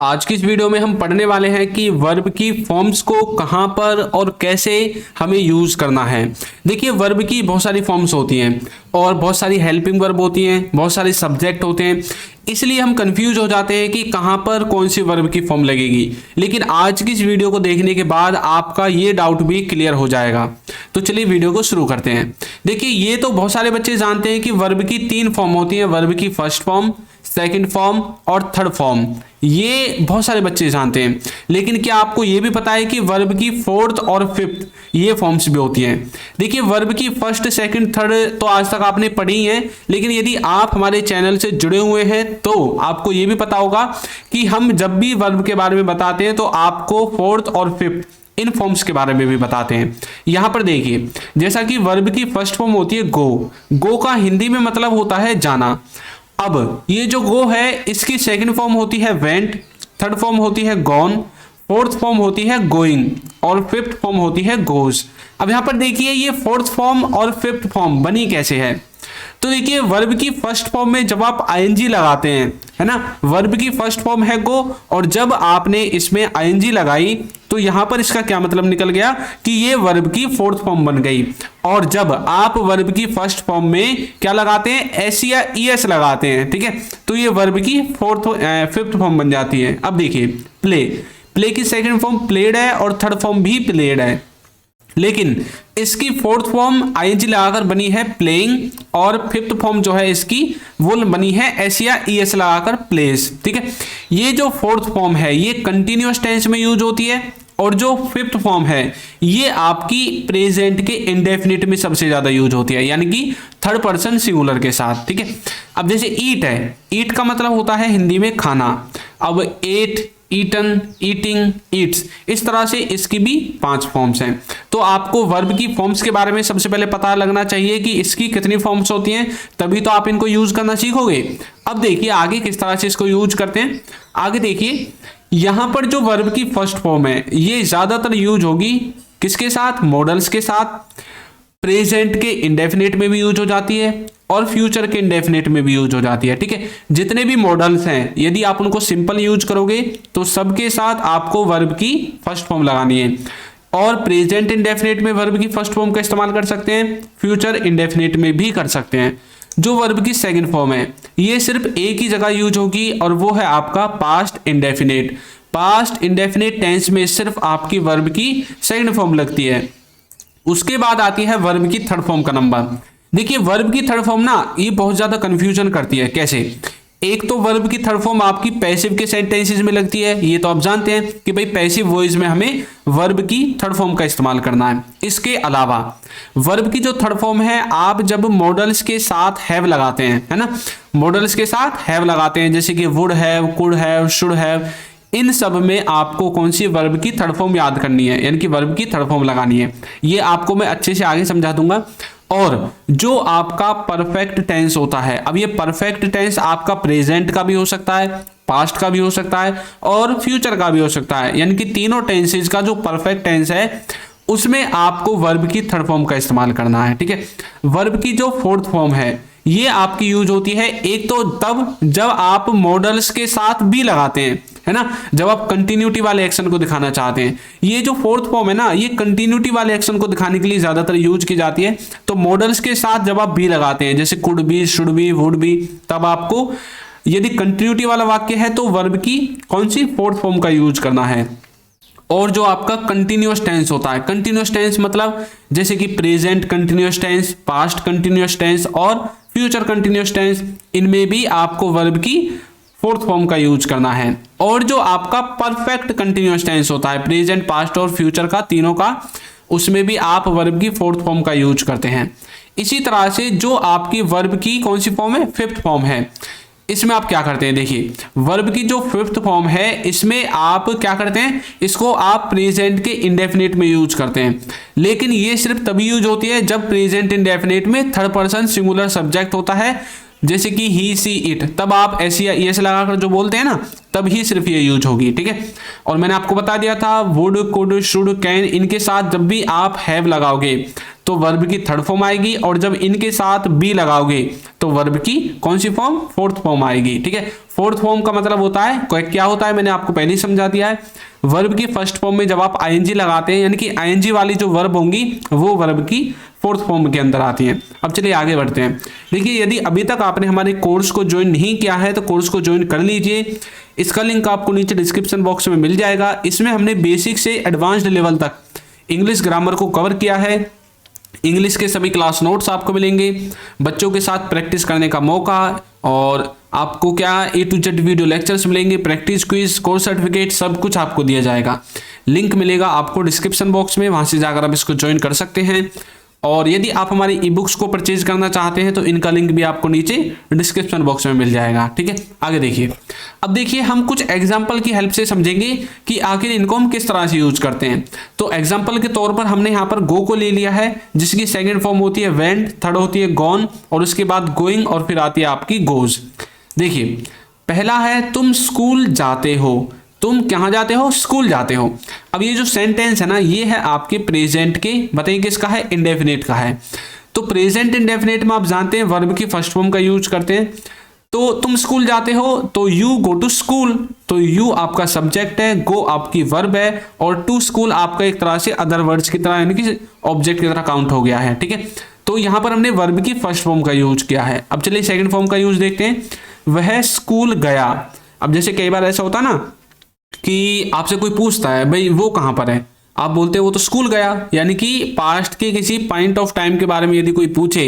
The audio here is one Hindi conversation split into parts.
आज की इस वीडियो में हम पढ़ने वाले हैं कि वर्ब की फॉर्म्स को कहां पर और कैसे हमें यूज करना है। देखिए, वर्ब की बहुत सारी फॉर्म्स होती हैं और बहुत सारी हेल्पिंग वर्ब होती हैं, बहुत सारे सब्जेक्ट होते हैं, इसलिए हम कंफ्यूज हो जाते हैं कि कहां पर कौन सी वर्ब की फॉर्म लगेगी। लेकिन आज की इस वीडियो को देखने के बाद आपका ये डाउट भी क्लियर हो जाएगा। तो चलिए वीडियो को शुरू करते हैं। देखिए, ये तो बहुत सारे बच्चे जानते हैं कि वर्ब की तीन फॉर्म होती हैं, वर्ब की फर्स्ट फॉर्म, सेकंड फॉर्म और थर्ड फॉर्म। ये बहुत सारे बच्चे जानते हैं, लेकिन क्या आपको ये भी पता है कि वर्ब की फोर्थ और फिफ्थ ये फॉर्म्स भी होती हैं। देखिए, वर्ब की फर्स्ट, सेकंड, थर्ड तो आज तक आपने पढ़ी है, लेकिन यदि आप हमारे चैनल से जुड़े हुए हैं तो आपको ये भी पता होगा कि हम जब भी वर्ब के बारे में बताते हैं तो आपको फोर्थ और फिफ्थ इन फॉर्म्स के बारे में भी बताते हैं। यहां पर देखिए, जैसा कि वर्ब की फर्स्ट फॉर्म होती है गो। गो का हिंदी में मतलब होता है जाना। अब ये जो गो है इसकी सेकंड फॉर्म होती है वेंट, थर्ड फॉर्म होती है गॉन, फोर्थ फॉर्म होती है गोइंग और फिफ्थ फॉर्म होती है गोज। अब यहां पर देखिए, ये फोर्थ फॉर्म और फिफ्थ फॉर्म बनी कैसे है। तो देखिए, वर्ब की फर्स्ट फॉर्म में जब आप आईएनजी लगाते हैं, है ना, वर्ब की फर्स्ट फॉर्म है गो और जब आपने इसमें आईएनजी लगाई तो यहां पर इसका क्या मतलब निकल गया कि ये वर्ब की फोर्थ फॉर्म बन गई। और जब आप वर्ब की फर्स्ट फॉर्म में क्या लगाते हैं, एस या ईएस लगाते हैं, ठीक है, तो ये वर्ब की फिफ्थ फॉर्म बन जाती है। अब देखिए, प्ले, प्ले की सेकंड फॉर्म प्लेड है और थर्ड फॉर्म भी प्लेड है, लेकिन इसकी फोर्थ फॉर्म आईएनजी लगाकर बनी है प्लेइंग और फिफ्थ फॉर्म जो है इसकी वो बनी है एस या ईएस लगाकर प्लेस। ठीक है, ये जो फोर्थ फॉर्म है ये कंटिन्यूअस टेंस में यूज होती है और जो फिफ्थ फॉर्म है ये आपकी प्रेजेंट के इंडेफिनिट में सबसे ज्यादा यूज होती है, यानी कि थर्ड पर्सन सिंगुलर के साथ। ठीक है, अब जैसे ईट है, ईट का मतलब होता है हिंदी में खाना। अब एट, ईटन, ईटिंग, ईट्स, इस तरह से इसकी भी 5 फॉर्म्स हैं। तो आपको वर्ब की फॉर्म्स के बारे में सबसे पहले पता लगना चाहिए कि इसकी कितनी फॉर्म्स होती हैं, तभी तो आप इनको यूज करना सीखोगे। अब देखिए आगे किस तरह से इसको यूज करते हैं। आगे देखिए, यहां पर जो वर्ब की फर्स्ट फॉर्म है ये ज्यादातर यूज होगी किसके साथ, मॉडल्स के साथ। प्रेजेंट के इंडेफिनिट में भी यूज हो जाती है और फ्यूचर के इंडेफिनिट में भी यूज हो जाती है। ठीक है, जितने भी मॉडल्स हैं यदि आप उनको सिंपल यूज करोगे तो सबके साथ आपको वर्ब की फर्स्ट फॉर्म लगानी है। और प्रेजेंट इंडेफिनिट में वर्ब की फर्स्ट फॉर्म का इस्तेमाल कर सकते हैं, फ्यूचर इंडेफिनिट में भी कर सकते हैं। जो वर्ब की सेकंड फॉर्म है ये सिर्फ एक ही जगह यूज होगी और वो है आपका past indefinite. Past indefinite tense में सिर्फ आपकी वर्ब की सेकंड फॉर्म लगती है। उसके बाद आती है वर्ब की थर्ड फॉर्म का नंबर। देखिए, वर्ब की थर्ड फॉर्म ना ये बहुत ज्यादा कंफ्यूजन करती है। कैसे? एक तो वर्ब की थर्ड फॉर्म आपकी पैसिव के सेंटेंसेस में लगती है, ये तो आप जानते हैं कि भाई पैसिव वॉइस में हमें वर्ब की थर्ड फॉर्म का इस्तेमाल करना है। इसके अलावा वर्ब की जो थर्ड फॉर्म है आप जब मॉडल्स के साथ हैव लगाते हैं, है ना, मॉडल्स के साथ हैव लगाते हैं, जैसे कि would have, could have, should have, इन सब में आपको कौन सी वर्ब की थर्ड फॉर्म याद करनी है, यानी कि वर्ब की थर्ड फॉर्म लगानी है। ये आपको मैं अच्छे से आगे समझा दूंगा। और जो आपका परफेक्ट टेंस होता है, अब ये परफेक्ट टेंस आपका प्रेजेंट का भी हो सकता है, पास्ट का भी हो सकता है और फ्यूचर का भी हो सकता है, यानी कि तीनों टेंसेस का जो परफेक्ट टेंस है उसमें आपको वर्ब की थर्ड फॉर्म का इस्तेमाल करना है। ठीक है, वर्ब की जो फोर्थ फॉर्म है ये आपकी यूज होती है एक तो तब जब आप मॉडल्स के साथ भी लगाते हैं, है ना, जब आप कंटिन्यूटी वाले एक्शन को दिखाना चाहते हैं। ये जो फोर्थ फॉर्म है ना ये कंटिन्यूटी वाले एक्शन को दिखाने के लिए ज्यादातर यूज की जाती है। तो मॉडल्स के साथ जब आप भी लगाते हैं, जैसे could be, should be, would be, तब आपको यदि कंटिन्यूटी वाला वाक्य है तो वर्ब की कौन सी फोर्थ फॉर्म का यूज करना है। और जो आपका कंटिन्यूअस टेंस होता है, कंटिन्यूअस टेंस मतलब जैसे कि present continuous tense, past continuous tense और फ्यूचर कंटिन्यूअस टेंस, इनमें भी आपको वर्ब की फोर्थ फॉर्म का यूज करना है। और जो आपका परफेक्ट कंटिन्यूअस टेंस होता है, प्रेजेंट, पास्ट और फ्यूचर का, तीनों का, उसमें भी आप वर्ब की फोर्थ फॉर्म का यूज करते हैं। इसी तरह से जो आपकी वर्ब की कौन सी फॉर्म है, फिफ्थ फॉर्म है, इसमें आप क्या करते हैं, देखिए वर्ब की जो फिफ्थ फॉर्म है इसमें आप क्या करते हैं, इसको आप प्रेजेंट के इंडेफिनिट में यूज करते हैं। लेकिन ये सिर्फ तभी यूज होती है जब प्रेजेंट इंडेफिनिट में थर्ड पर्सन सिंगुलर सब्जेक्ट होता है, जैसे कि ही, सी, इट, तब आप एस या ईएस लगाकर जो बोलते हैं ना तब ही सिर्फ ये यूज होगी। ठीक है, और मैंने आपको बता दिया था वुड, कुड, शुड, कैन, इनके साथ जब भी आप हैव लगाओगे तो वर्ब की थर्ड फॉर्म आएगी, और जब इनके साथ बी लगाओगे तो वर्ब की कौन सी फॉर्म, फोर्थ फॉर्म आएगी। ठीक है, फोर्थ फॉर्म का मतलब होता है क्या होता है, मैंने आपको पहले ही समझा दिया है। वर्ब की फर्स्ट फॉर्म में जब आप आईएनजी लगाते हैं, यानी कि आईएनजी वाली जो वर्ब होंगी वो वर्ब की फोर्थ फॉर्म के अंदर आती हैं। अब चलिए आगे बढ़ते हैं। देखिए, यदि अभी तक आपने हमारे कोर्स को ज्वाइन नहीं किया है तो कोर्स को ज्वाइन कर लीजिए। इसका लिंक आपको नीचे डिस्क्रिप्शन बॉक्स में मिल जाएगा। इसमें हमने बेसिक से एडवांस्ड लेवल तक इंग्लिश ग्रामर को कवर किया है। इंग्लिश के सभी क्लास नोट्स आपको मिलेंगे, बच्चों के साथ प्रैक्टिस करने का मौका, और आपको क्या A to Z video lectures मिलेंगे, प्रैक्टिस क्विज, कोर्स सर्टिफिकेट, सब कुछ आपको दिया जाएगा। लिंक मिलेगा आपको डिस्क्रिप्शन बॉक्स में, वहां से जाकर आप इसको ज्वाइन कर सकते हैं। और यदि आप हमारी ई बुक्स को परचेज करना चाहते हैं तो इनका लिंक भी आपको नीचे डिस्क्रिप्शन बॉक्स में मिल जाएगा। ठीक है, आगे देखिए। अब देखिए, हम कुछ एग्जाम्पल की हेल्प से समझेंगे कि आखिर इनको हम किस तरह से यूज करते हैं। तो एग्जाम्पल के तौर पर हमने यहाँ पर गो को ले लिया है, जिसकी सेकेंड फॉर्म होती है वेंट, थर्ड होती है गॉन, और उसके बाद गोइंग, और फिर आती है आपकी गोज। देखिए, पहला है तुम स्कूल जाते हो। तुम कहाँ जाते हो, स्कूल जाते हो। अब ये जो सेंटेंस है ना, ये है आपके प्रेजेंट के, बताइए किसका है, इंडेफिनिट का है। तो प्रेजेंट इंडेफिनिट में आप जानते हैं वर्ब की फर्स्ट फॉर्म का यूज करते हैं। तो तुम स्कूल जाते हो तो यू गो टू स्कूल, तो यू आपका सब्जेक्ट है, गो आपकी वर्ब है, और टू स्कूल आपका एक तरह से अदर वर्ड्स की तरह, यानी कि ऑब्जेक्ट की तरह काउंट हो गया है। ठीक है, तो यहां पर हमने वर्ब की फर्स्ट फॉर्म का यूज किया है। अब चलिए सेकंड फॉर्म का यूज देखते हैं। वह स्कूल गया। अब जैसे कई बार ऐसा होता ना कि आपसे कोई पूछता है भाई वो कहां पर है, आप बोलते हो वो तो स्कूल गया, यानी कि पास्ट के किसी पॉइंट ऑफ टाइम के बारे में यदि कोई पूछे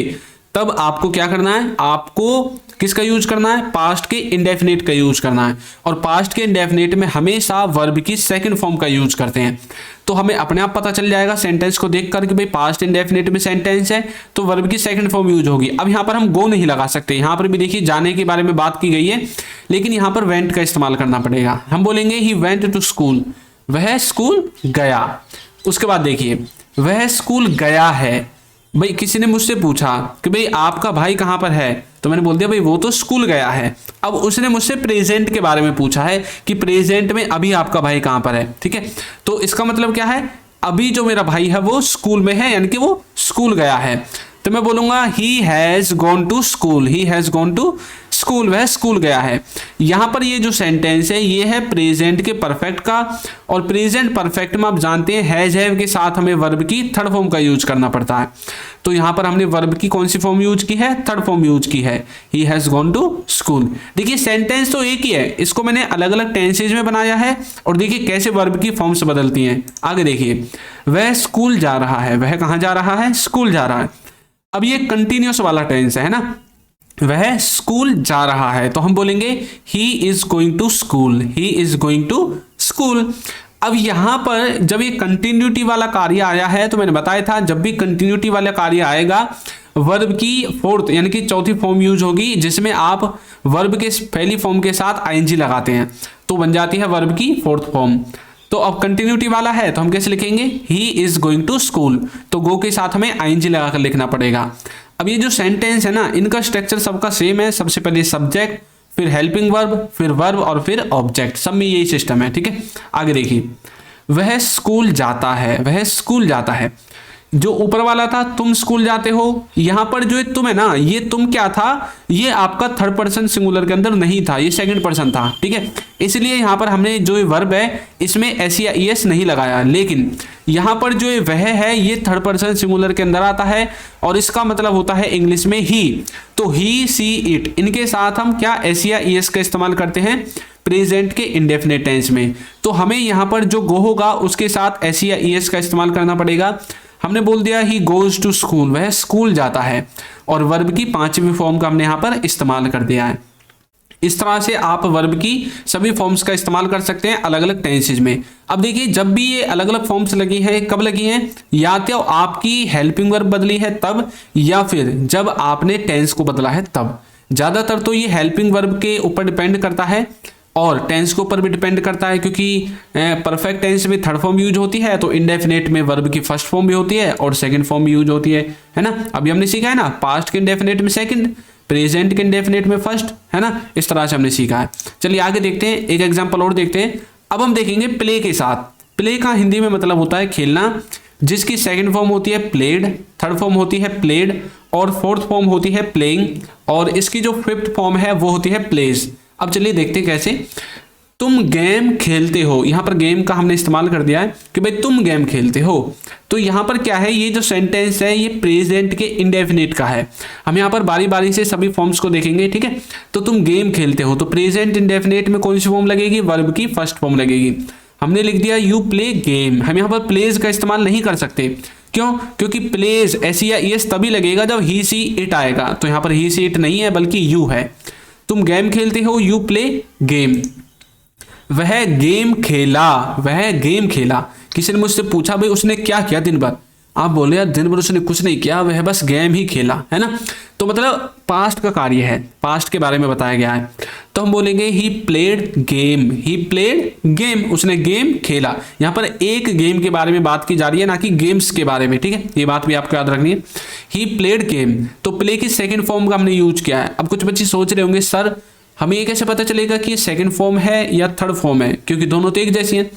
तब आपको क्या करना है, आपको किसका यूज करना है, पास्ट के इंडेफिनिट का यूज करना है। और पास्ट के इंडेफिनिट में हमेशा वर्ब की सेकंड फॉर्म का यूज करते हैं। तो हमें अपने आप पता चल जाएगा सेंटेंस को देख कर कि भाई पास्ट इंडेफिनिट में सेंटेंस है तो वर्ब की सेकंड फॉर्म यूज होगी। अब यहाँ पर हम गो नहीं लगा सकते, यहाँ पर भी देखिए जाने के बारे में बात की गई है, लेकिन यहाँ पर वेंट का इस्तेमाल करना पड़ेगा। हम बोलेंगे ही वेंट टू स्कूल, वह स्कूल गया। उसके बाद देखिए, वह स्कूल गया है। भाई किसी ने मुझसे पूछा कि भाई आपका भाई कहाँ पर है, तो मैंने बोल दिया भाई वो तो स्कूल गया है। अब उसने मुझसे प्रेजेंट के बारे में पूछा है कि प्रेजेंट में अभी आपका भाई कहाँ पर है। ठीक है, तो इसका मतलब क्या है, अभी जो मेरा भाई है वो स्कूल में है, यानी कि वो स्कूल गया है। तो मैं बोलूंगा he has gone to school, he has gone to school, वह स्कूल गया है। यहां पर ये जो सेंटेंस है ये है प्रेजेंट के परफेक्ट का, और प्रेजेंट परफेक्ट में आप जानते हैं हैज हैव के साथ हमें वर्ब की थर्ड फॉर्म का यूज करना पड़ता है। तो यहां पर हमने वर्ब की कौन सी फॉर्म यूज की है, थर्ड फॉर्म यूज की है, he has gone to school. देखिए सेंटेंस तो एक ही है, इसको मैंने अलग अलग टेंसेज में बनाया है, और देखिए कैसे वर्ब की फॉर्म्स बदलती हैं। आगे देखिए, वह स्कूल जा रहा है, वह कहां जा रहा है, स्कूल जा रहा है। अब ये कंटिन्यूस वाला टेंस है ना, वह स्कूल जा रहा है, तो हम बोलेंगे he is going to school, he is going to school. अब यहां पर जब ये कंटिन्यूटी वाला कार्य आया है तो मैंने बताया था जब भी कंटिन्यूटी वाला कार्य आएगा वर्ब की फोर्थ यानी कि चौथी फॉर्म यूज होगी, जिसमें आप वर्ब के पहली फॉर्म के साथ आईएनजी लगाते हैं तो बन जाती है वर्ब की फोर्थ फॉर्म। तो अब कंटिन्यूटी वाला है तो हम कैसे लिखेंगे, he is going to school, तो गो के साथ हमें आईएनजी लगाकर लिखना पड़ेगा। अब ये जो सेंटेंस है ना, इनका स्ट्रक्चर सबका सेम है, सबसे पहले सब्जेक्ट, फिर हेल्पिंग वर्ब, फिर वर्ब और फिर ऑब्जेक्ट, सब में यही सिस्टम है। ठीक है, आगे देखिए, वह स्कूल जाता है, वह स्कूल जाता है। जो ऊपर वाला था तुम स्कूल जाते हो, यहां पर जो तुम है ना, ये तुम क्या था, ये आपका थर्ड पर्सन सिंगुलर के अंदर नहीं था, ये सेकंड पर्सन था। ठीक है, इसलिए यहां पर हमने जो वर्ब है इसमें एस या ईएस नहीं लगाया, लेकिन यहां पर जो वह है ये थर्ड पर्सन सिंगुलर के अंदर आता है और इसका मतलब होता है इंग्लिश में ही। तो ही, सी, इट, इनके साथ हम क्या एस या ईएस का इस्तेमाल करते हैं प्रेजेंट के इंडेफिनिट टेंस में। तो हमें यहां पर जो गो होगा उसके साथ एस या ईएस का इस्तेमाल करना पड़ेगा। हमने बोल दिया ही गोज टू स्कूल, वह स्कूल जाता है, और वर्ब की पांचवी फॉर्म का हमने यहां पर इस्तेमाल कर दिया है। इस तरह से आप वर्ब की सभी फॉर्म्स का इस्तेमाल कर सकते हैं अलग अलग टेंसेज में। अब देखिए, जब भी ये अलग अलग फॉर्म्स लगी हैं, कब लगी हैं, या तो आपकी हेल्पिंग वर्ब बदली है तब, या फिर जब आपने टेंस को बदला है तब। ज्यादातर तो ये हेल्पिंग वर्ब के ऊपर डिपेंड करता है और टेंस के ऊपर भी डिपेंड करता है, क्योंकि परफेक्ट टेंस में थर्ड फॉर्म यूज होती है तो इंडेफिनेट में वर्ब की फर्स्ट फॉर्म भी होती है और सेकंड फॉर्म भी यूज होती है ना। अभी हमने सीखा है ना, पास्ट के इंडेफिनेट में सेकंड, प्रेजेंट के इंडेफिनेट में फर्स्ट, है ना, इस तरह से हमने सीखा है। चलिए आगे देखते हैं, एक एग्जांपल और देखते हैं। अब हम देखेंगे प्ले के साथ। प्ले का हिंदी में मतलब होता है खेलना। जिसकी सेकंड फॉर्म होती है प्लेड, थर्ड फॉर्म होती है प्लेड और फोर्थ फॉर्म होती है प्लेइंग, और इसकी जो फिफ्थ फॉर्म है वो होती है प्लेज। अब चलिए देखते हैं कैसे। तुम गेम खेलते हो, यहां पर गेम का हमने इस्तेमाल कर दिया है कि भाई तुम गेम खेलते हो। तो यहां पर क्या है, ये जो सेंटेंस है ये प्रेजेंट के इंडेफिनिट का है। हम यहां पर बारी बारी से सभी फॉर्म्स को देखेंगे, ठीक है। तो तुम गेम खेलते हो, तो प्रेजेंट इंडेफिनिट में कौन सी फॉर्म लगेगी, वर्ब की फर्स्ट फॉर्म लगेगी। हमने लिख दिया यू प्ले गेम, हम यहां पर प्लेज का इस्तेमाल नहीं कर सकते, क्यों, क्योंकि प्लेज ऐसी या यस तभी लगेगा जब ही सी इट आएगा। तो यहां पर ही सी इट नहीं है बल्कि यू है। तुम गेम खेलते हो, यू प्ले गेम। वह गेम खेला, वह गेम खेला। किसी ने मुझसे पूछा भाई उसने क्या किया दिन भर, आप बोले यार दिन भर उसने कुछ नहीं किया, वह बस गेम ही खेला, है ना। तो मतलब पास्ट का कार्य है, पास्ट के बारे में बताया गया है। तो हम बोलेंगे he played game, he played game, उसने गेम खेला। यहां पर एक गेम के बारे में बात की जा रही है, ना कि गेम्स के बारे में, ठीक है। ये बात भी आपको याद रखनी है। ही प्लेड गेम, तो प्ले की सेकेंड फॉर्म का हमने यूज किया है। अब कुछ बच्चे सोच रहे होंगे सर हमें ये कैसे पता चलेगा कि ये सेकंड फॉर्म है या थर्ड फॉर्म है, क्योंकि दोनों तो एक जैसी हैं।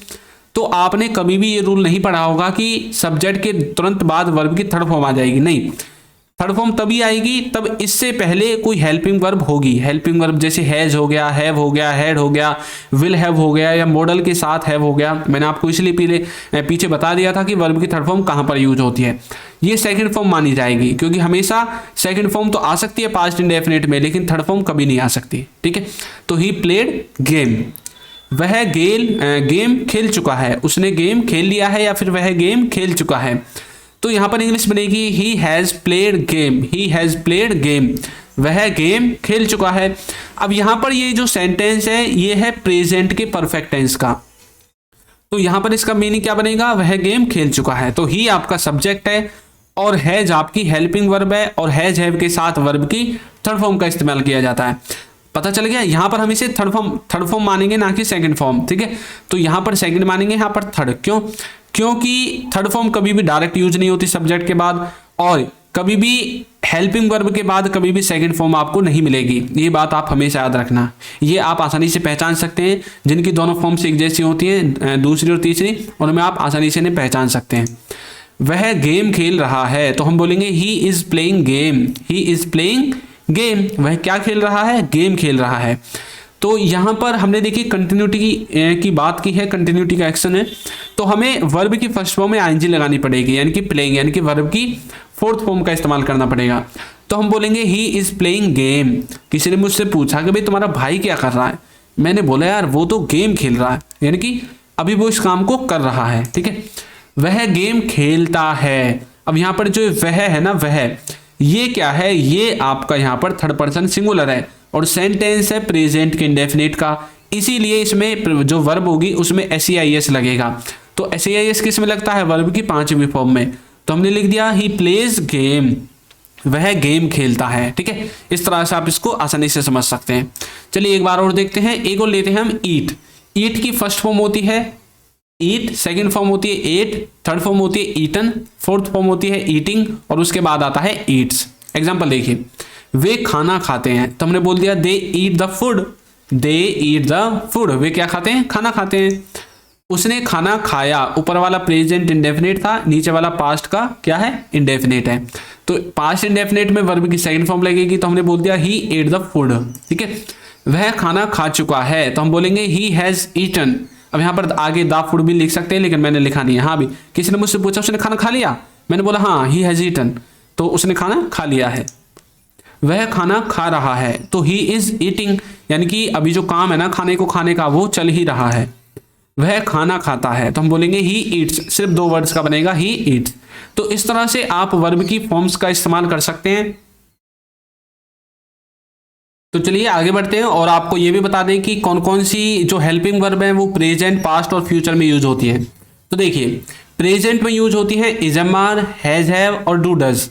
तो आपने कभी भी ये रूल नहीं पढ़ा होगा कि सब्जेक्ट के तुरंत बाद वर्ब की थर्ड फॉर्म आ जाएगी, नहीं। थर्ड फॉर्म तभी आएगी तब इससे पहले कोई हेल्पिंग वर्ब होगी। हेल्पिंग वर्ब जैसे हैज हो गया, हैव हो गया, हैड हो गया, विल हैव हो गया, या मॉडल के साथ हैव हो गया। मैंने आपको इसलिए पीछे बता दिया था कि वर्ब की थर्ड फॉर्म कहां पर यूज होती है। ये सेकंड फॉर्म मानी जाएगी, क्योंकि हमेशा सेकंड फॉर्म तो आ सकती है पास्ट इंडेफिनिट में, लेकिन थर्ड फॉर्म कभी नहीं आ सकती, ठीक है। तो ही प्लेड गेम, वह गेम खेल चुका है, उसने गेम खेल लिया है या फिर वह गेम खेल चुका है। तो यहां पर इंग्लिश बनेगी he has played game, he has played game, वह गेम खेल चुका है। अब यहां पर ये जो सेंटेंस है ये है प्रेजेंट के परफेक्ट टेंस का। तो यहां पर इसका मीनिंग क्या बनेगा, वह गेम खेल चुका है। तो ही आपका सब्जेक्ट है और हैज आपकी हेल्पिंग वर्ब है, और हैज हैव के साथ वर्ब की थर्ड फॉर्म का इस्तेमाल किया जाता है। पता चल गया। यहां पर हम इसे थर्ड फॉर्म मानेंगे, ना कि सेकंड फॉर्म, ठीक है। तो यहां पर सेकंड मानेंगे, यहां पर थर्ड। क्यों, क्योंकि थर्ड फॉर्म कभी भी डायरेक्ट यूज नहीं होती सब्जेक्ट के बाद, और कभी भी हेल्पिंग वर्ब के बाद कभी भी सेकंड फॉर्म आपको नहीं मिलेगी। ये बात आप हमेशा याद रखना। ये आप आसानी से पहचान सकते हैं, जिनकी दोनों फॉर्म्स एक जैसी होती हैं, दूसरी और तीसरी, उनमें आप आसानी से इन्हें पहचान सकते हैं। वह गेम खेल रहा है, तो हम बोलेंगे he is playing game, he is playing game. वह क्या खेल रहा है, गेम खेल रहा है। तो यहां पर हमने देखिए कंटिन्यूटी की बात की है, कंटिन्यूटी का एक्शन है। तो हमें वर्ब की फर्स्ट फॉर्म में आईएनजी लगानी पड़ेगी, यानी कि प्लेइंग, यानी कि वर्ब की फोर्थ फॉर्म का इस्तेमाल करना पड़ेगा। तो हम बोलेंगे ही इज प्लेइंग गेम। किसी ने मुझसे पूछा कि भाई तुम्हारा भाई क्या कर रहा है, मैंने बोला यार वो तो गेम खेल रहा है, यानी कि अभी वो इस काम को कर रहा है, ठीक है। वह गेम खेलता है। अब यहां पर जो वह है ना, वह ये क्या है, ये आपका यहां पर थर्ड पर्सन सिंगुलर है और सेंटेंस है प्रेजेंट के इंडेफिनिट का, इसीलिए इसमें जो वर्ब होगी उसमें एस लगेगा। तो एस किस में लगता है, वर्ब की पांचवी फॉर्म में। तो हमने लिख दिया ही प्लेज गेम, वह गेम खेलता है, ठीक है। इस तरह से आप इसको आसानी से समझ सकते हैं। चलिए एक बार और देखते हैं, एक और लेते हैं हम ईट। ईट की फर्स्ट फॉर्म होती है ईट, सेकंड फॉर्म होती है एट, थर्ड फॉर्म होती है ईटन, फोर्थ फॉर्म होती है ईटिंग, और उसके बाद आता है ईट्स। एग्जांपल देखिए, वे खाना खाते हैं, तो हमने बोल दिया they eat the food, they eat the food, वे क्या खाते हैं, खाना खाते हैं। उसने खाना खाया, ऊपर वाला प्रेजेंट इंडेफिनिट था, नीचे वाला पास्ट का क्या है, इंडेफिनिट है। तो पास्ट इंडेफिनिट में वर्ब की सेकंड फॉर्म लगेगी, तो हमने बोल दिया ही एट द फूड, ठीक है। वह खाना खा चुका है, तो हम बोलेंगे ही हैज ईटन। अब यहां पर आगे द फूड भी लिख सकते हैं, लेकिन मैंने लिखा नहीं है। हाँ भी किसी ने मुझसे पूछा उसने खाना खा लिया, मैंने बोला हाँ ही हैज ईटन, तो उसने खाना खा लिया है। वह खाना खा रहा है, तो ही इज ईटिंग, यानी कि अभी जो काम है ना खाने को खाने का वो चल ही रहा है। वह खाना खाता है, तो हम बोलेंगे ही ईट्स, सिर्फ दो वर्ड्स का बनेगा ही ईट्स। तो इस तरह से आप वर्ब की फॉर्म्स का इस्तेमाल कर सकते हैं। तो चलिए आगे बढ़ते हैं और आपको ये भी बता दें कि कौन कौन सी जो हेल्पिंग वर्ब है वो प्रेजेंट, पास्ट और फ्यूचर में यूज होती है। तो देखिए प्रेजेंट में यूज होती है is am are, has have और डू डज।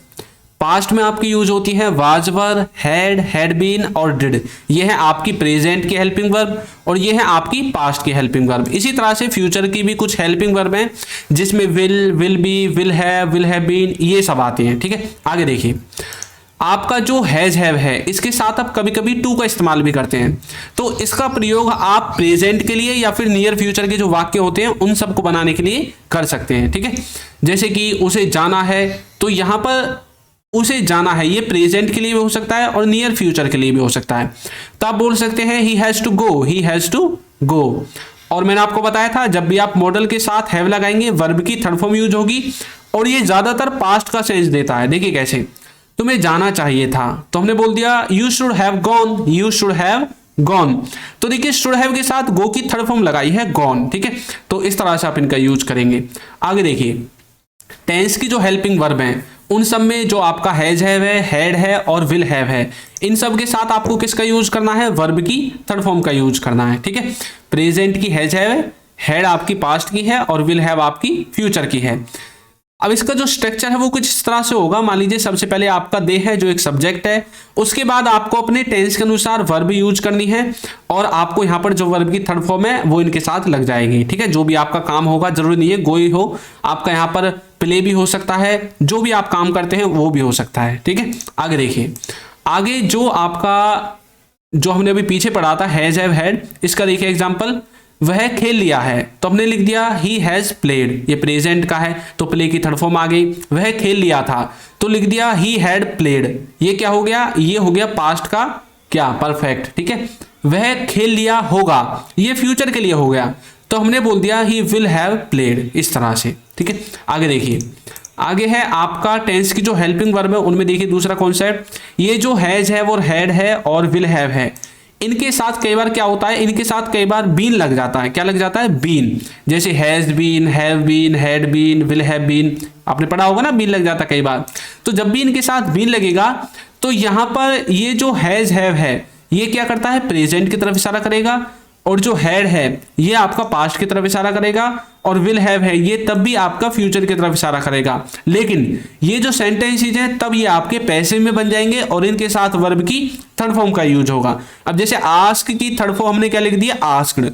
पास्ट में आपकी यूज होती है वाज वर, हैड बीन और डिड। ये है आपकी प्रेजेंट की हेल्पिंग वर्ब और ये है आपकी पास्ट की हेल्पिंग वर्ब। इसी तरह से फ्यूचर की भी कुछ हेल्पिंग वर्ब हैं जिसमें will be, will have been, ये सब आती हैं, ठीक है। आगे देखिए, आपका जो हैज हैव है इसके साथ आप कभी कभी टू का इस्तेमाल भी करते हैं। तो इसका प्रयोग आप प्रेजेंट के लिए या फिर नियर फ्यूचर के जो वाक्य होते हैं उन सबको बनाने के लिए कर सकते हैं। ठीक है, जैसे कि उसे जाना है, तो यहां पर उसे जाना है ये प्रेजेंट के लिए भी हो सकता है और नियर फ्यूचर के लिए भी हो सकता है। तो आप बोल सकते हैं he has to go, he has to go. और मैंने आपको बताया था जब भी आप मॉडल के साथ हैव लगाएंगे वर्ब की थर्ड फॉर्म यूज होगी और ये ज्यादातर पास्ट का सेंस देता है। देखिए कैसे, तुम्हें जाना चाहिए था तो हमने बोल दिया you should have gone, you should have gone. तो देखिए शुड हैव के साथ गो की थर्ड फॉर्म लगाई है गॉन। ठीक है, तो इस तरह से आप इनका यूज करेंगे। आगे देखिए, टेंस की जो हेल्पिंग वर्ब है उन सब में जो आपका हैज हैव है, हैड है और विल हैव है, इन सब के साथ आपको किसका यूज करना है, वर्ब की थर्ड फॉर्म का यूज करना है। ठीक है, प्रेजेंट की हैज हैव है, हैड आपकी पास्ट की है और विल हैव आपकी फ्यूचर की है। अब इसका जो स्ट्रक्चर है वो कुछ इस तरह से होगा। मान लीजिए सबसे पहले आपका दे है जो एक सब्जेक्ट है, उसके बाद आपको अपने टेंस के अनुसार वर्ब यूज करनी है और आपको यहाँ पर जो वर्ब की थर्ड फॉर्म है वो इनके साथ लग जाएगी। ठीक है, जो भी आपका काम होगा, जरूरी नहीं है गो ही हो, आपका यहाँ पर प्ले भी हो सकता है, जो भी आप काम करते हैं वो भी हो सकता है। ठीक है, आगे देखिए, आगे जो आपका जो हमने अभी पीछे पढ़ा था हैज हैव हैड, इसका देखिए एग्जाम्पल, वह खेल लिया है तो हमने लिख दिया ही हैज प्लेड, ये प्रेजेंट का है तो प्ले की थर्ड फॉर्म आ गई। वह खेल लिया था तो लिख दिया ही हैड प्लेड, ये क्या हो गया, ये हो गया पास्ट का क्या, परफेक्ट। ठीक है, वह खेल लिया होगा, ये फ्यूचर के लिए हो गया तो हमने बोल दिया ही विल हैव प्लेड, इस तरह से। ठीक है, आगे देखिए, आगे है आपका टेंस की जो हेल्पिंग वर्ब है उनमें देखिए दूसरा कॉन्सेप्ट, ये जो हैज हैव और हैड है और विल हैव है, इनके साथ कई बार क्या होता है, इनके साथ कई बार बीन लग जाता है। क्या लग जाता है, बीन, जैसे has been, have been, had been, will have been, आपने पढ़ा होगा ना, बीन लग जाता है कई बार। तो जब भी इनके साथ बीन लगेगा तो यहां पर ये जो हैज हैव है ये क्या करता है, प्रेजेंट की तरफ इशारा करेगा, और जो हैड है ये आपका पास्ट की तरफ इशारा करेगा, और विल हैव है ये तब भी आपका फ्यूचर की तरफ इशारा करेगा। लेकिन ये जो सेंटेंसेज हैं तब ये आपके पैसिव में बन जाएंगे और इनके साथ वर्ब की थर्ड फॉर्म का यूज होगा। अब जैसे आस्क की थर्ड फॉर्म हमने क्या लिख दिया, आस्क्ड,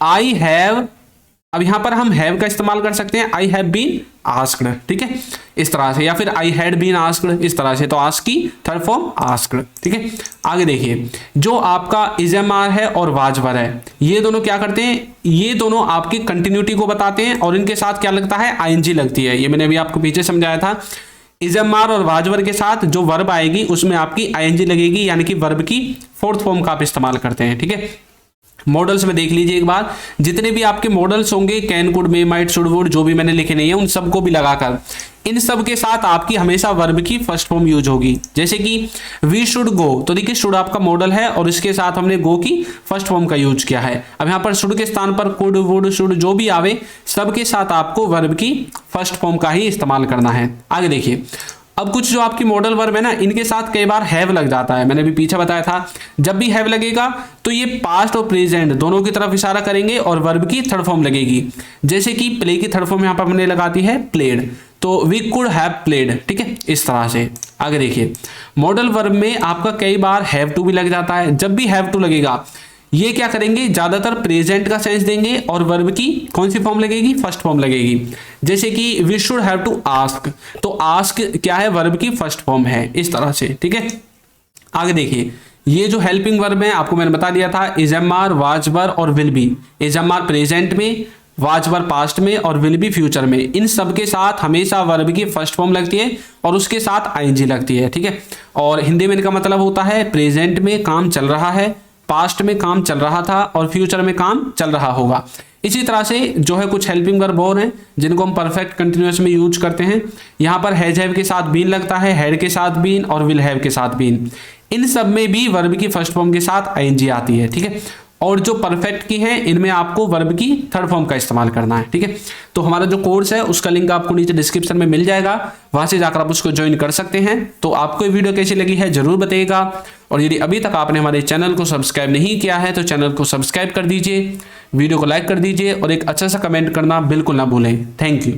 आई हैव, अब यहां पर हम हैव का इस्तेमाल कर सकते हैं, आई हैव बीन आस्क्ड। ठीक है, इस तरह से, या फिर आई हैड बीन आस्क्ड, इस तरह से। तो आस्क की थर्ड फॉर्म आस्क्ड। ठीक है, आगे देखिए, जो आपका इज़एमआर है और वाजवर है ये दोनों क्या करते हैं, ये दोनों आपकी कंटिन्यूटी को बताते हैं और इनके साथ क्या लगता है, आईएनजी लगती है। ये मैंने अभी आपको पीछे समझाया था, इज़एमआर और वाजवर के साथ जो वर्ब आएगी उसमें आपकी आईएनजी लगेगी, यानी कि वर्ब की फोर्थ फॉर्म का आप इस्तेमाल करते हैं। ठीक है, मॉडल्स में देख लीजिए एक बार, जितने भी आपके मॉडल्स होंगे, can, could, may, might, should, would, जो भी मैंने लिखे नहीं है उन सबको भी लगाकर इन सब के साथ आपकी हमेशा वर्ब की फर्स्ट फॉर्म यूज होगी। जैसे कि वी शुड गो, तो देखिए शुड आपका मॉडल है और इसके साथ हमने गो की फर्स्ट फॉर्म का यूज किया है। अब यहाँ पर शुड के स्थान पर कुड, वुड, शुड जो भी आवे सबके साथ आपको वर्ब की फर्स्ट फॉर्म का ही इस्तेमाल करना है। आगे देखिए, अब कुछ जो आपकी मॉडल वर्ब है ना इनके साथ कई बार हैव लग जाता है। मैंने भी पीछे बताया था, जब भी हैव लगेगा तो ये पास्ट और प्रेजेंट दोनों की तरफ इशारा करेंगे और वर्ब की थर्ड फॉर्म लगेगी। जैसे कि प्ले की थर्ड फॉर्म यहाँ पर हमने लगाती है प्लेड, तो वी कुड हैव प्लेड। ठीक है, इस तरह से। आगे देखिए, मॉडल वर्ब में आपका कई बार हैव टू भी लग जाता है। जब भी हैव टू लगेगा ये क्या करेंगे, ज्यादातर प्रेजेंट का सेंस देंगे और वर्ब की कौन सी फॉर्म लगेगी, फर्स्ट फॉर्म लगेगी। जैसे कि we should have to ask, तो आस्क क्या है, वर्ब की फर्स्ट फॉर्म है, इस तरह से। ठीक है, आगे देखिए, ये जो हेल्पिंग वर्ब है आपको मैंने बता दिया था, इज़एमआर, वाजवर और विल बी। इज़एमआर प्रेजेंट में, वाजवर पास्ट में और विल बी फ्यूचर में, इन सब के साथ हमेशा वर्ब की फर्स्ट फॉर्म लगती है और उसके साथ आईएनजी लगती है। ठीक है, और हिंदी में इनका मतलब होता है प्रेजेंट में काम चल रहा है, पास्ट में काम चल रहा था और फ्यूचर में काम चल रहा होगा। इसी तरह से जो है कुछ हेल्पिंग वर्ब और हैं जिनको हम परफेक्ट कंटिन्यूअस में यूज करते हैं। यहाँ पर हैज हैव के साथ बीन लगता है, हैड के साथ बीन और विल हैव के साथ बीन। इन सब में भी वर्ब की फर्स्ट फॉर्म के साथ आईएनजी आती है। ठीक है, और जो परफेक्ट की है इनमें आपको वर्ब की थर्ड फॉर्म का इस्तेमाल करना है। ठीक है, तो हमारा जो कोर्स है उसका लिंक आपको नीचे डिस्क्रिप्शन में मिल जाएगा, वहां से जाकर आप उसको ज्वाइन कर सकते हैं। तो आपको ये वीडियो कैसी लगी है जरूर बताइएगा, और यदि अभी तक आपने हमारे चैनल को सब्सक्राइब नहीं किया है तो चैनल को सब्सक्राइब कर दीजिए, वीडियो को लाइक कर दीजिए और एक अच्छा सा कमेंट करना बिल्कुल ना भूलें। Thank you.